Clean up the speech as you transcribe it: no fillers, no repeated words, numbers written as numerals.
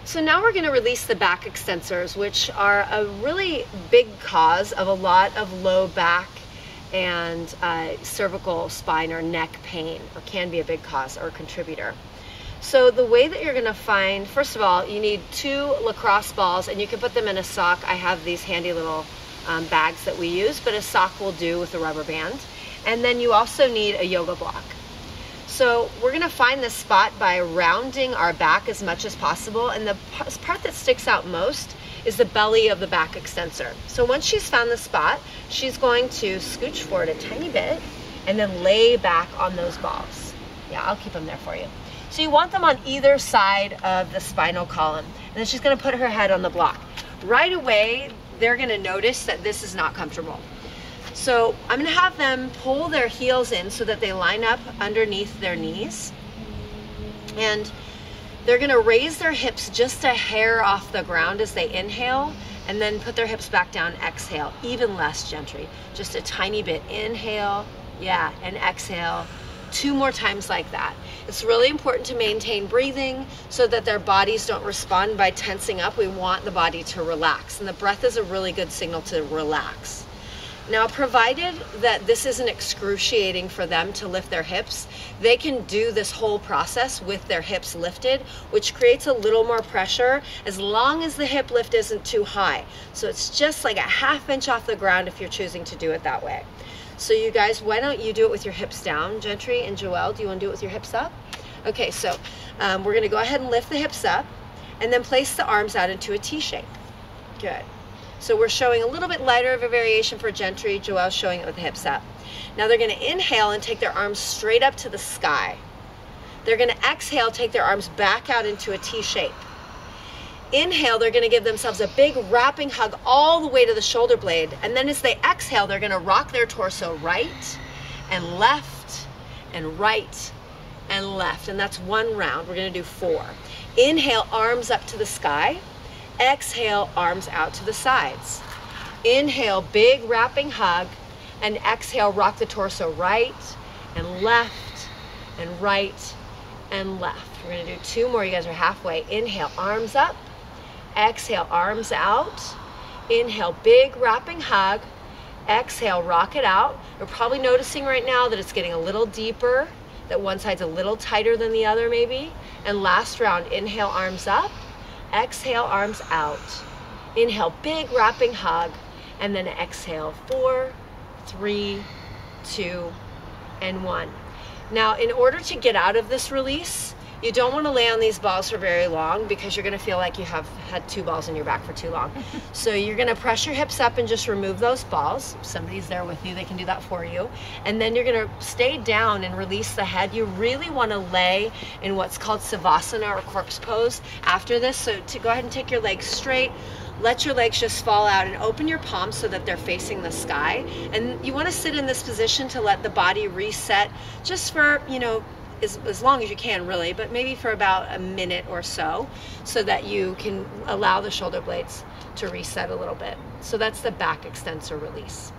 So now we're going to release the back extensors, which are a really big cause of a lot of low back and cervical spine or neck pain, or can be a big cause or contributor. So the way that you're going to find, first of all, you need 2 lacrosse balls, and you can put them in a sock. I have these handy little bags that we use, but a sock will do with a rubber band. And then you also need a yoga block. So we're going to find this spot by rounding our back as much as possible, and the part that sticks out most is the belly of the back extensor. So once she's found the spot, she's going to scooch forward a tiny bit and then lay back on those balls. Yeah, I'll keep them there for you. So you want them on either side of the spinal column, and then she's going to put her head on the block. Right away, they're going to notice that this is not comfortable. So I'm going to have them pull their heels in so that they line up underneath their knees. And they're going to raise their hips just a hair off the ground as they inhale, and then put their hips back down, exhale. Even less, Gentry. Just a tiny bit. Inhale, yeah, and exhale. 2 more times like that. It's really important to maintain breathing so that their bodies don't respond by tensing up. We want the body to relax, and the breath is a really good signal to relax. Now, provided that this isn't excruciating for them to lift their hips, they can do this whole process with their hips lifted, which creates a little more pressure as long as the hip lift isn't too high. So it's just like a ½ inch off the ground if you're choosing to do it that way. So you guys, why don't you do it with your hips down? Gentry and Joelle, do you want to do it with your hips up? Okay, so we're going to go ahead and lift the hips up and then place the arms out into a T shape. Good. So we're showing a little bit lighter of a variation for Gentry. Joelle's showing it with the hips up. Now they're going to inhale and take their arms straight up to the sky. They're going to exhale, take their arms back out into a T shape. Inhale, they're going to give themselves a big wrapping hug all the way to the shoulder blade. And then as they exhale, they're going to rock their torso right and left and right and left. And that's 1 round. We're going to do 4. Inhale, arms up to the sky. Exhale, arms out to the sides. Inhale, big wrapping hug, and exhale, rock the torso right and left and right and left. We're going to do 2 more. You guys are halfway. Inhale, arms up. Exhale, arms out. Inhale, big wrapping hug. Exhale, rock it out. You're probably noticing right now that it's getting a little deeper, that one side's a little tighter than the other maybe. And last round, inhale, arms up. Exhale, arms out. Inhale, big wrapping hug, and then exhale. 4, 3, 2, and 1. Now, in order to get out of this release, you don't want to lay on these balls for very long because you're going to feel like you have had 2 balls in your back for too long. So you're going to press your hips up and just remove those balls. If somebody's there with you, they can do that for you. And then you're going to stay down and release the head. You really want to lay in what's called Savasana or corpse pose after this. So to go ahead and take your legs straight, let your legs just fall out and open your palms so that they're facing the sky. And you want to sit in this position to let the body reset just for, you know, as long as you can really, but maybe for about a minute or so that you can allow the shoulder blades to reset a little bit. So that's the back extensor release.